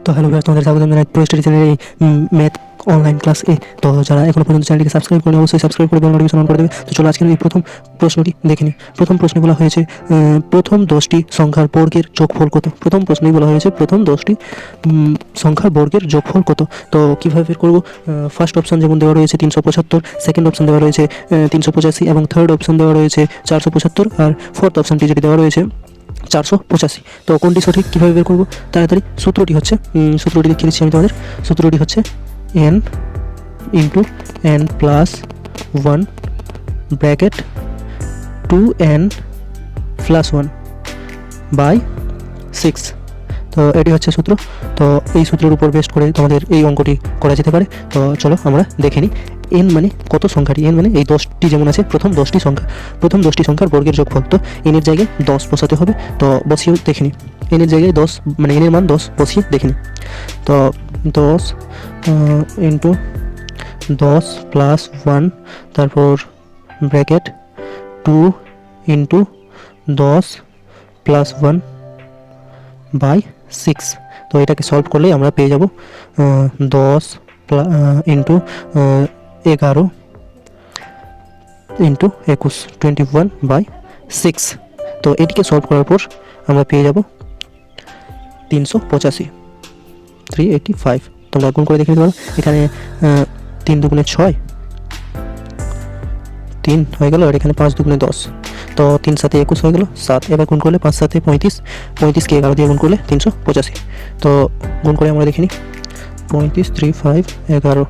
তো hello guys, তোমাদের স্বাগত জানাই প্রো স্টাডি চ্যানেলের এই ম্যাথ অনলাইন ক্লাস এ। তো যারা এখনো পর্যন্ত চ্যানেলটিকে সাবস্ক্রাইব করেনি অবশ্যই সাবস্ক্রাইব করে বেল নোটিফিকেশন অন করে দেবে। তো চলো আজকের এই প্রথম প্রশ্নটি দেখে নিই। প্রথম প্রশ্নে বলা হয়েছে প্রথম 10টি সংখ্যার বর্গের যোগফল কত। প্রথম প্রশ্নেই বলা হয়েছে প্রথম 10টি সংখ্যার বর্গের যোগফল কত। তো কীভাবে বের করবো? ফার্স্ট অপশন যেমন দেওয়া রয়েছে 375, সেকেন্ড অপশন দেওয়া রয়েছে 385 এবং থার্ড অপশন দেওয়া রয়েছে 475, আর ফোর্থ অপশনটি যেটি দেওয়া রয়েছে 485। তো কোনটি সঠিক কীভাবে বের করবো? তাড়াতাড়ি সূত্রটি হচ্ছে, সূত্রটি দেখিয়ে দিচ্ছি আমি তোমাদের। সূত্রটি হচ্ছে n into n plus 1 bracket 2n plus 1 by 6। তো এটি হচ্ছে সূত্র। তো এই সূত্রের উপর বেস্ট করে তোমাদের এই অঙ্কটি করা যেতে পারে। তো চলো আমরা দেখে নিই। এন মানে কত সংখ্যাটি? এন মানে এই 10টি যেমন আছে, প্রথম 10টি সংখ্যা, প্রথম 10টি সংখ্যার বর্গের যোগফল। তো এনের জায়গায় 10 বসাতে হবে। তো বসিয়ে দেখে নিই। এনের জায়গায় 10 মানে এনের মান 10 বসিয়ে দেখে নিই। তো 10 ইন্টু 10 প্লাস 1, তারপর ব্র্যাকেট 2 ইন্টু 10 প্লাস 1 বাই 6। তো এটাকে সলভ করলে আমরা পেয়ে যাব 10 ইন্টু 11 ইন্টু 21, 21 বাই 6। তো এটিকে সলভ করার পর আমরা পেয়ে যাব 385, 385। তোমরা গুণ করে দেখে নিতে পারো। এখানে 3 দুগুণে 6, 3 হয়ে গেল, আর এখানে 5 দুগুণে 10। তো 3 সাথে 21 হয়ে গেল 7। এবার গুণ করলে 5 সাথে 35, 35কে 11 দিয়ে গুণ করলে 385। তো গুণ করে আমরা দেখে নিই। 35, 3, 5, 11।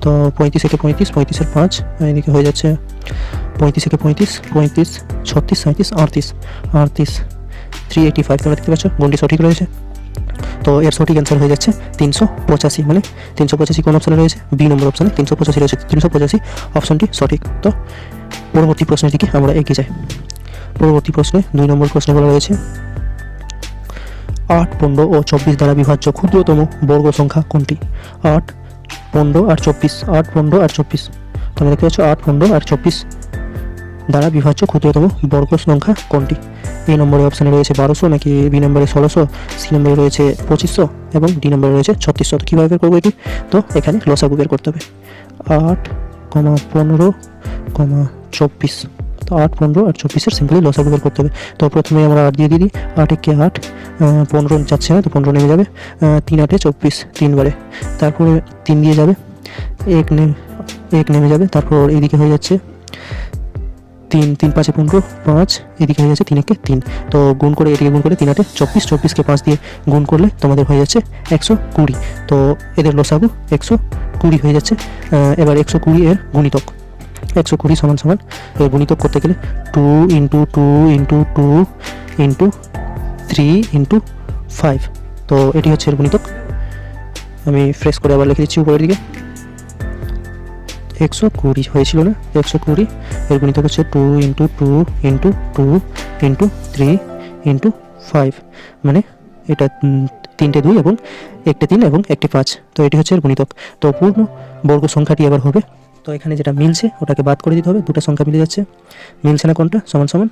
তো 35 একে 35, 35-এর 5, এদিকে হয়ে যাচ্ছে 35 একে 35, 35, 36, 37, 38, 38, 385। তোমরা দেখতে পাচ্ছ গুণটি সঠিক রয়েছে। তো এর সঠিক অ্যান্সার হয়ে যাচ্ছে 385। মানে 385 কোন অপশানে রয়েছে? বি নম্বর অপশানে 385 রয়েছে। 385 অপশানটি সঠিক। তো পরবর্তী প্রশ্নের দিকে আমরা এগিয়ে যাই। পরবর্তী প্রশ্নে 2 নম্বর প্রশ্নে বলা রয়েছে 8, 15 ও 24 দ্বারা বিভাজ্য ক্ষুদ্রতম বর্গ সংখ্যা কোনটি? 8, 15 আর 24, 8, 15 আর 24। তোমরা দেখতে পাচ্ছ 8, 15 আর 24 দ্বারা বিভাজ্য ক্ষুদ্রতম বর্গ সংখ্যা কোনটি? এ নম্বরে অপশানে রয়েছে 1200, নাকি বি নম্বরে 1600, সি নম্বরে রয়েছে 2500 এবং ডি নম্বরে রয়েছে 3600। তো কীভাবে বের করবো এটি? তো এখানে লসাগু বের করতে হবে। 8, 15, 24। তো 8, 15 আর 24-এর সিম্পলি লসাগু বের করতে হবে। তো প্রথমে আমরা 8 দিয়ে দিই। 8 একে 8, 15 যাচ্ছে না, তো 15 নেমে যাবে। 3 8 24, 3 বারে। তারপরে 3 দিয়ে যাবে, 1 নেমে যাবে। তারপর এইদিকে হয়ে যাচ্ছে 3, 3 5 15, 5, এদিকে হয়ে যাচ্ছে 3 1 3। তো গুণ করে এটিকে গুণ করে 3 8 24, 24কে 5 দিয়ে গুণ করলে তোমাদের হয়ে যাচ্ছে 120। তো এদের লসাগু 120 হয়ে যাচ্ছে। এবার 120 এর গুণিতক, 120 সমান সমান এর গুণিতক করতে গেলে 2 ইন্টু 2 ইন্টু 2 ইন্টু 3 ইন্টু 5। তো এটি হচ্ছে এর গুণিতক। আমি ফ্রেশ করে আবার লিখে দিচ্ছি উপরের দিকে। 120 হয়েছিল না? 120 এর গুণিতক হচ্ছে 2 ইন্টু 2 ইন্টু 2 ইন্টু 3 ইন্টু 5। মানে এটা 3টে 2 এবং 1টে 3 এবং 1টে 5। তো এটি হচ্ছে এর গুণিতক। তো পূর্ণ বর্গ সংখ্যাটি এবার হবে, তো এখানে যেটা মিলছে ওটাকে বাদ করে দিতে হবে। দুটো সংখ্যা মিলে যাচ্ছে, মিলছে না কোনটা? সমান সমান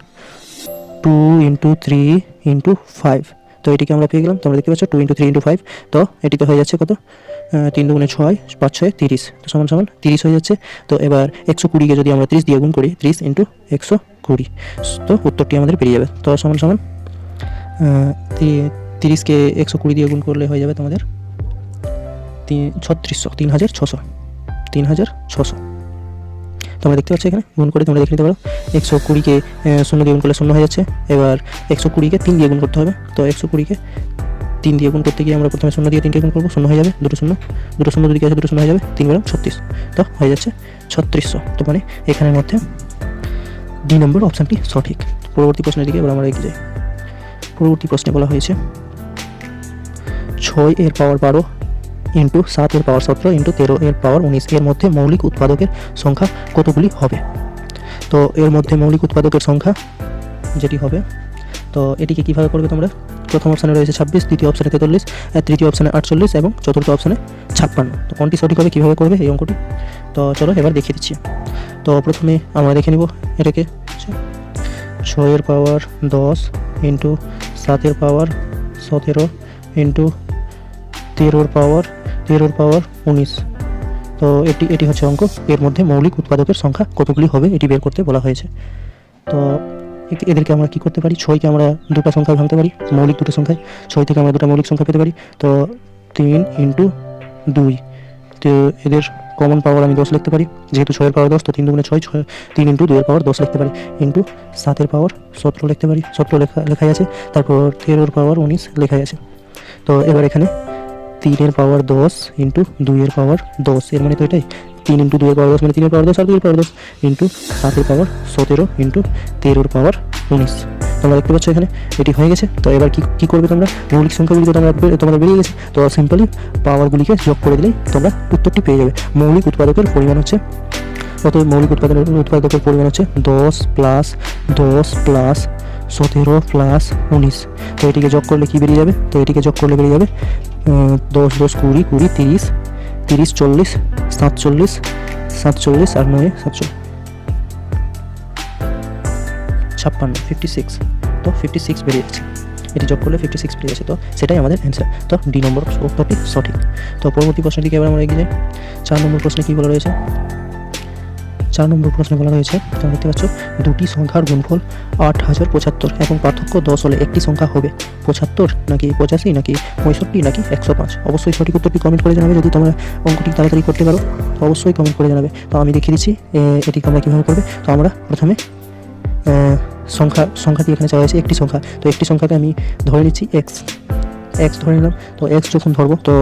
2 ইন্টু 3 ইন্টু 5। তো এটিকে আমরা পেয়ে গেলাম। তোমরা দেখতে পাচ্ছ 2 ইন্টু 3 ইন্টু 5। তো এটিতে হয়ে যাচ্ছে কত? 3 দুগুণে 6, 5 6 30। তো সমান সমান 30 হয়ে যাচ্ছে। তো এবার 120কে যদি আমরা 30 দিয়ে গুণ করি, 30 ইন্টু 120, তো উত্তরটি আমাদের বেরিয়ে যাবে। তো সমান সমান 30কে 120 দিয়ে গুণ করলে হয়ে যাবে তোমাদের 3600, 3600, 3600। তোমরা দেখতে পাচ্ছ এখানে গুণ করে তোমরা দেখে নিতে পারো। 120কে 0 দিয়ে গুণ করলে 0 হয়ে যাচ্ছে। এবার 120কে 3 দিয়ে গুণ করতে হবে। তো 120কে 3 দিয়ে গুণ করতে গিয়ে আমরা প্রথমে 0 দিয়ে 3কে গুণ করবো, 0 হয়ে যাবে, দুটো শূন্য যদি আছে, দুটো শূন্য হয়ে যাবে, 3 × 36। তো হয়ে যাচ্ছে 3600। তো মানে এখানের মধ্যে ডি নম্বর অপশানটি সঠিক। পরবর্তী প্রশ্নের দিকে এবার আমরা এগিয়ে যাই। পরবর্তী প্রশ্নে বলা হয়েছে 6 এর পাওয়ার 12 ইন্টু 7 এর পাওয়ার 17 ইন্টু 13 এর পাওয়ার 19 এর মধ্যে মৌলিক উৎপাদকের সংখ্যা কতগুলি হবে? তো এর মধ্যে মৌলিক উৎপাদকের সংখ্যা যেটি হবে, তো এটিকে কীভাবে করবে তোমরা? প্রথম অপশানে রয়েছে 26, দ্বিতীয় অপশানে 43, তৃতীয় অপশানে 48 এবং চতুর্থ অপশানে 56। তো কোনটি সঠিক হবে, কীভাবে করবে এই অঙ্কটি? তো চলো এবার দেখিয়ে দিচ্ছি। তো প্রথমে আমরা দেখে নিব এটাকে। 6 এর পাওয়ার 10 ইন্টু 7 এর পাওয়ার 17 ইন্টু 13 তো এটি হচ্ছে অঙ্ক। এর মধ্যে মৌলিক উৎপাদকের সংখ্যা কতগুলি হবে এটি বের করতে বলা হয়েছে। তো এদেরকে আমরা কি করতে পারি, 6কে আমরা দুটো সংখ্যায় ভাঙতে পারি, মৌলিক দুটো সংখ্যায়। 6 থেকে আমরা দুটো মৌলিক সংখ্যা পেতে পারি। তো 3 × 2, তো এদের কমন পাওয়ার আমি 10 লিখতে পারি, যেহেতু 6 এর পাওয়ার 10, তো 3 × 6 3 × 2 এর পাওয়ার 10 লিখতে পারি, ইন্টু 7 এর পাওয়ার 17 লিখতে পারি, 17 লেখাই আছে। তারপর 13 এর পাওয়ার 19 লেখাই আছে। তো এবার এখানে 3 এর পাওয়ার 10 ইন্টু 2 এর পাওয়ার 10, এর মানে তো এটাই 3 × 2 এর পাওয়ার 10 মানে 3 এর পাওয়ার 10 আর 2 এর পাওয়ার 10, ইন্টু 7 এর পাওয়ার 17 ইন্টু 13 এর পাওয়ার 19। তোমরা দেখতে পাচ্ছ এখানে এটি হয়ে গেছে। তো এবার কি করবে তোমরা, মৌলিক সংখ্যাগুলিকে তোমাদের বেরিয়ে গেছে, তো সিম্পলি পাওয়ারগুলিকে যোগ করে দিলেই তোমরা উত্তরটি পেয়ে যাবে। মৌলিক উৎপাদকের পরিমাণ হচ্ছে, অতএব মৌলিক উৎপাদকের পরিমাণ হচ্ছে 10 + 10 + 17 + 19। তো এটিকে যোগ করলে কি বেরিয়ে যাবে, তো এটিকে যোগ করলে বেরিয়ে যাবে 10 × 10 = 20, 20 × 30, 30 × 40 47, 47 আর 9 57, 56। তো 56 বেরিয়ে যাচ্ছে, এটি যোগ করলে 56 বেরিয়ে যাচ্ছে। তো সেটাই আমাদের অ্যান্সার। তো ডি নম্বর উত্তরটি সঠিক। তো পরবর্তী প্রশ্নটিকে এবার আমরা এগিয়ে যাই। 4 নম্বর প্রশ্নে কী বলা রয়েছে, 4 নম্বর প্রশ্নে বলা রয়েছে, তোমরা দেখতে পাচ্ছ, দুটি সংখ্যার গুণফল 8075 এবং পার্থক্য 10 হলে একটি সংখ্যা হবে 75 নাকি 85 নাকি 65 নাকি 105। অবশ্যই সঠিক উত্তরটি কমেন্ট করে জানাবে। যদি তোমরা অঙ্কটি তাড়াতাড়ি করতে পারো তো অবশ্যই কমেন্ট করে জানাবে। তো আমি দেখিয়ে দিচ্ছি এটি তোমরা কীভাবে করবে। তো আমরা প্রথমে সংখ্যাটি এখানে চাওয়া হয়েছে একটি সংখ্যা, তো একটি সংখ্যাকে আমি ধরে নিচ্ছি এক্স ধরে নিলাম। তো এক্স যখন ধরবো তো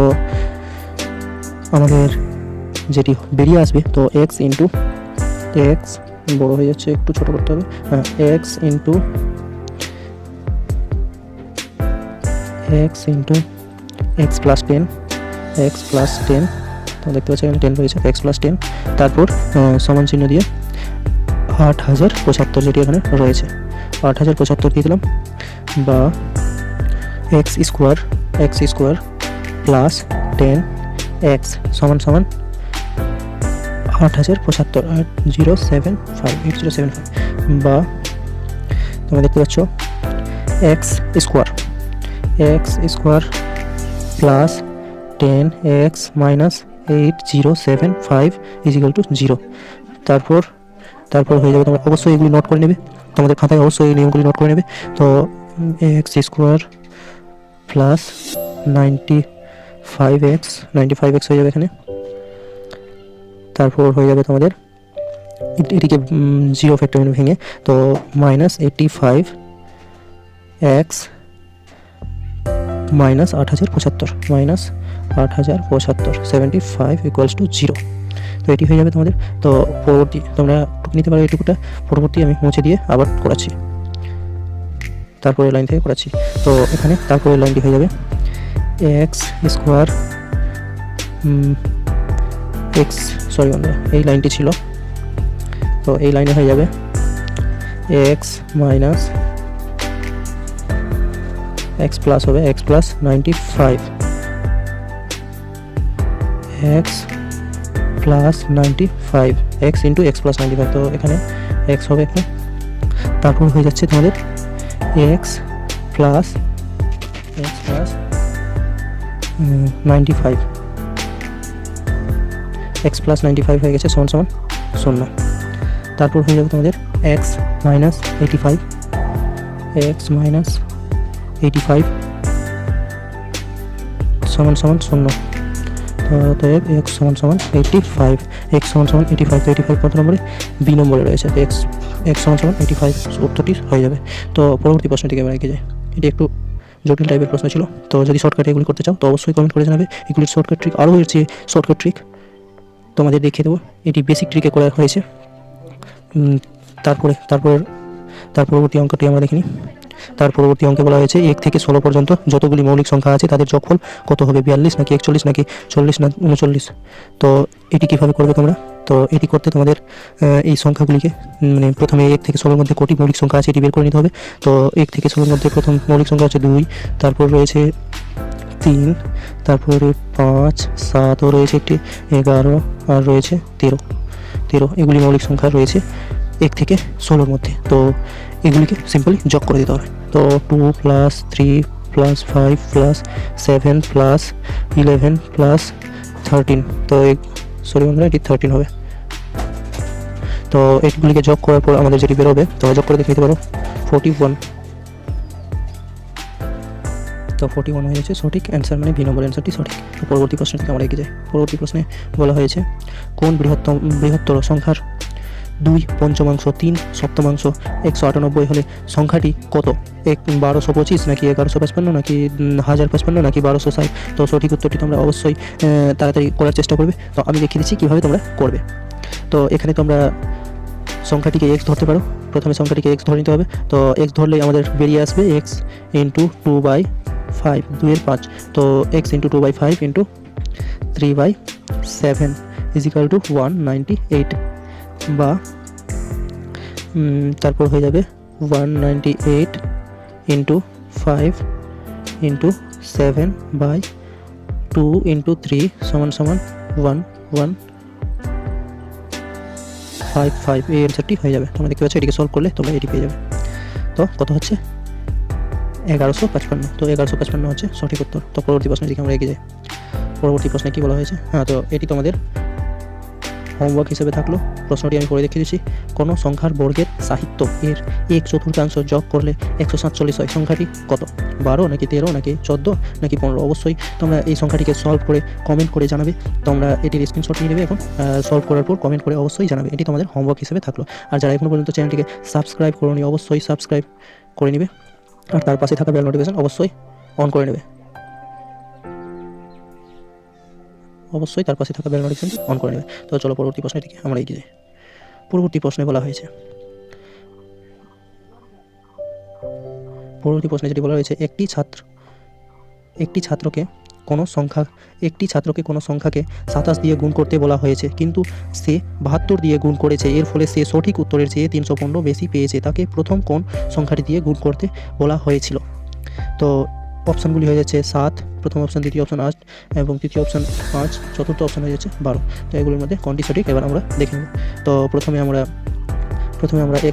আমাদের যেটি বেরিয়ে আসবে, তো এক্স ইন্টু এক্স বড় হয়ে যাচ্ছে, একটু ছোট করতে হবে, হ্যাঁ, x into x plus 10, x plus 10। তো দেখতে পাচ্ছি এখানে 10 রয়েছে, এক্স প্লাস 10, তারপর সমান চিহ্ন দিয়ে 8075 যেটি এখানে রয়েছে 8075 দিয়ে দিলাম, বা এক্স স্কোয়ার প্লাস 10 এক্স সমান 8075 8075, বা তোমরা দেখতে পাচ্ছ x square plus 10 x minus 8075 = 0। তারপর হয়ে যাবে, তোমরা অবশ্যই এগুলি নোট করে নেবে, তোমাদের খাতায় অবশ্যই এই নিয়মগুলি নোট করে নেবে। তো এক্স স্কোয়ার প্লাস 95x হয়ে যাবে এখানে। তারপর হয়ে যাবে তোমাদের এটিকে 0 ফ্যাক্টরিয়াল ভেঙে, তো মাইনাস 85x মাইনাস 8075 75 = 0। তো এটি হয়ে যাবে তোমাদের। তো পরবর্তী তোমরা নিতে পারো এটুকুটা, পরবর্তী আমি মুছে দিয়ে আবার করাচ্ছি, তারপরে লাইন থেকে করাচ্ছি। তো এখানে তারপরে লাইনটি হয়ে যাবে এক্স স্কোয়ার এই লাইনটি ছিল, তো এই লাইনে হয়ে যাবে এক্স মাইনাস এক্স প্লাস হবে x plus 95 x plus 95 x into x plus 95। তো এখানে এক্স হবে এখানে, তারপর হয়ে যাচ্ছে তোমাদের এক্স প্লাস 95 এক্স প্লাস 95 হয়ে গেছে সমান 0। তারপর হয়ে যাবে তোমাদের এক্স মাইনাস 85 সমান 0। অতএব এক্স সমান 85, এক্স সমান 85। তো 85 কত নম্বরে, বি নম্বরে রয়েছে, এক্স সমান 85 উত্তরটি হয়ে যাবে। তো পরবর্তী প্রশ্নটিকে এবার এগিয়ে যায়। এটি একটু জটিল টাইপের প্রশ্ন ছিল, তো যদি শর্টকাটে এগুলি করতে চাও তো অবশ্যই কমেন্ট করে জানাবে। এগুলির শর্টকাট ট্রিক আরও হয়েছে, শর্টকাট ট্রিক তোমাদের দেখিয়ে দেবো। এটি বেসিক ট্রিকে করা হয়েছে। তার পরবর্তী অঙ্কটি আমরা দেখিনি। তার পরবর্তী অঙ্কে বলা হয়েছে 1 থেকে 16 পর্যন্ত যতগুলি মৌলিক সংখ্যা আছে তাদের যোগফল কত হবে, 42 নাকি 41 নাকি 40 না 39। তো এটি কীভাবে করবে তোমরা, তো এটি করতে তোমাদের এই সংখ্যাগুলিকে মানে প্রথমে 1 থেকে 16 মধ্যে কোটি মৌলিক সংখ্যা আছে এটি বের করে নিতে হবে। তো 1 থেকে 16 মধ্যে প্রথম মৌলিক সংখ্যা হচ্ছে 2, তারপর রয়েছে 3, তারপরে 5, 7 ও রয়েছে একটি, 11 আর রয়েছে 13। এগুলি মৌলিক সংখ্যা রয়েছে 1 থেকে 16 মধ্যে। তো এগুলিকে সিম্পলি যোগ করে দিতে হবে। তো 2 + 3 প্লাস 5 প্লাস 7 প্লাস 11 প্লাস 13। তো সরি বন্ধুরা, এটি 13 হবে। তো এগুলিকে যোগ করার পর আমাদের যেটি বেরোবে, তো যোগ করে দেখে দিতে পারো 41। তো 41 হয়ে গেছে সঠিক অ্যান্সার, মানে বি নম্বর অ্যান্সারটি সঠিক। তো পরবর্তী প্রশ্ন থেকে আমরা এগিয়ে যাই। পরবর্তী প্রশ্নে বলা হয়েছে কোন বৃহত্তর সংখ্যার 2 পঞ্চমাংশ 3 সপ্তমাংশ 198 হলে সংখ্যাটি কত? 1225 নাকি 1155 নাকি 1055 নাকি 1260? তো সঠিক উত্তরটি তোমরা অবশ্যই তাড়াতাড়ি করার চেষ্টা করবে। তো আমি দেখিয়ে দিচ্ছি কীভাবে তোমরা করবে। তো এখানে তোমরা সংখ্যাটিকে x ধরতে পারো। প্রথমে সংখ্যাটিকে x ধরে নিতে হবে। তো x ধরলেই আমাদের বেরিয়ে আসবে x ইন্টু 2/5, 2/5। তো x into 2/5 into 3/7 is equal to 198, বা তারপর হয়ে যাবে 198 ইন্টু 5 ইন্টু 7/2 ইন্টু 3 সমান 1155। এই অ্যান্সারটি হয়ে যাবে। তোমরা দেখতে পাচ্ছ, এটিকে সলভ করলে তোমরা এটি পেয়ে যাবে। তো কত হচ্ছে? 1155। তো 1155 হচ্ছে সঠিক উত্তর। তো পরবর্তী প্রশ্নের দিকে আমরা এগিয়ে যাই। পরবর্তী প্রশ্নে কী বলা হয়েছে? তো এটি তোমাদের হোমওয়ার্ক হিসেবে থাকলো। প্রশ্নটি আমি পড়ে দেখিয়ে দিচ্ছি। কোনো সংখ্যার বর্গের সাহিত্য এর 1/4 যোগ করলে 147 হয়। সংখ্যাটি কত? 12 নাকি 13 নাকি 14 নাকি 15? অবশ্যই তোমরা এই সংখ্যাটিকে সলভ করে কমেন্ট করে জানাবে। তোমরা এটির স্ক্রিনশট নিয়ে নেবে এখন, সলভ করার পর কমেন্ট করে অবশ্যই জানাবে। এটি তোমাদের হোমওয়ার্ক হিসেবে থাকলো। আর যারা এখনও পর্যন্ত চ্যানেলটিকে সাবস্ক্রাইব করোনি, অবশ্যই সাবস্ক্রাইব করে নেবে। আর তার পাশে থাকা বেল নোটিফিকেশন অবশ্যই অন করে নেবে। অবশ্যই তার পাশে থাকা বেল নোটিফিকেশনটি অন করে নেবে। তো চলো পরবর্তী প্রশ্নের দিকে আমরা এগিয়ে যাই। পরবর্তী প্রশ্নে বলা হয়েছে, যেটি বলা হয়েছে একটি ছাত্রকে কোনো সংখ্যাকে 27 দিয়ে গুণ করতে বলা হয়েছে, কিন্তু সে 72 দিয়ে গুণ করেছে। এর ফলে সে সঠিক উত্তরের চেয়ে 315 বেশি পেয়েছে। তাকে প্রথম কোন সংখ্যাটি দিয়ে গুণ করতে বলা হয়েছিল? তো অপশানগুলি হয়ে যাচ্ছে 7, প্রথম অপশান, দ্বিতীয় অপশান 8 এবং তৃতীয় অপশান 5, চতুর্থ অপশান হয়ে যাচ্ছে 12। তো এগুলির মধ্যে কোনটি সঠিক এবার আমরা দেখে নেব। তো প্রথমে আমরা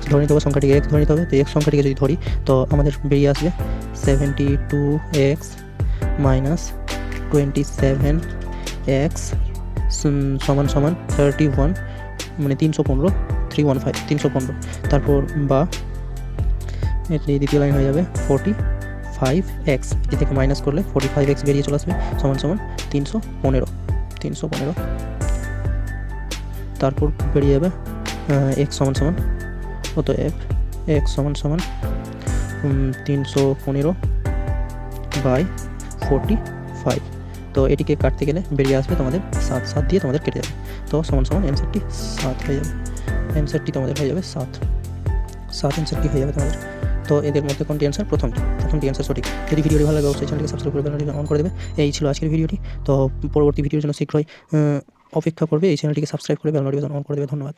x ধরে নিতে হবে, সংখ্যাটিকে x ধরে নিতে হবে। তো x সংখ্যাটিকে যদি ধরি, তো আমাদের বেরিয়ে আসবে 72x মাইনাস 27x সমান 31, মানে 315, 315। তারপর বা এটি দ্বিতীয় লাইন হয়ে যাবে 45x, এটি থেকে মাইনাস করলে 45x বেরিয়ে চলে আসবে সমান 315। তারপর বেরিয়ে যাবে x সমান অতএব x সমান 315/45। তো এটিকে কাটতে গেলে বেরিয়ে আসবে তোমাদের 7 দিয়ে তোমাদের কেটে যাবে। তো সমান অ্যান্সারটি 7 হয়ে যাবে। অ্যান্সারটি তোমাদের হয়ে যাবে 7 অ্যান্সারটি হয়ে যাবে তোমাদের। তো এদের মধ্যে কোনটি অ্যান্সার? প্রথমটি অ্যান্সার সঠিক। যদি ভিডিওটি ভালো লাগে অবশ্যই চ্যানেলকে সাবস্ক্রাইব করে বেল নোটিফিকেশন অন করে দেবে। এই ছিল আজকের ভিডিওটি। তো পরবর্তী ভিডিওর জন্য শীঘ্রই অপেক্ষা করবে। এই চ্যানেলটিকে সাবস্ক্রাইব করে বেল নোটিফিকেশন অন করে দেবে। ধন্যবাদ।